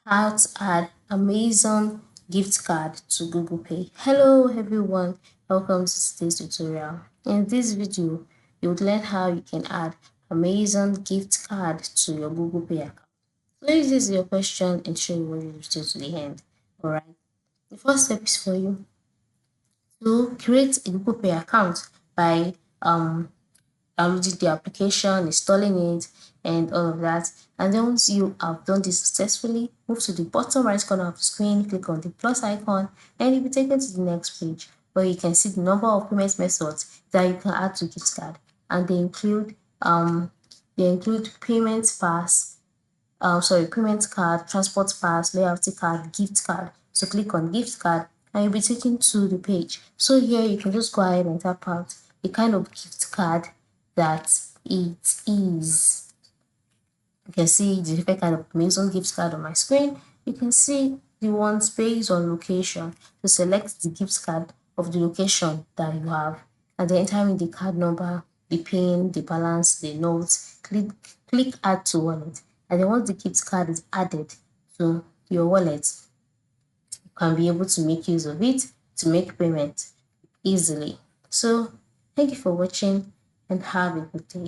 How to add Amazon gift card to Google Pay. Hello everyone, welcome to today's tutorial. In this video, you would learn how you can add Amazon gift card to your Google Pay account. Please use your question and show you what you do to the end. Alright, the first step is for you to create a Google Pay account by downloading the application, installing it, and all of that. And then once you have done this successfully, move to the bottom right corner of the screen, click on the plus icon, and you'll be taken to the next page where you can see the number of payment methods that you can add to gift card. And they include payment pass, payment card, transport pass, loyalty card, gift card. So click on gift card and you'll be taken to the page. So here you can just go ahead and tap out the kind of gift card that it is. You can see the different kind of Amazon gift card on my screen. You can see the ones based on location. To select the gift card of the location that you have, and then enter in the card number, the PIN, the balance, the notes. Click add to wallet, and then once the gift card is added to your wallet, you can be able to make use of it to make payment easily. So thank you for watching and have a good day.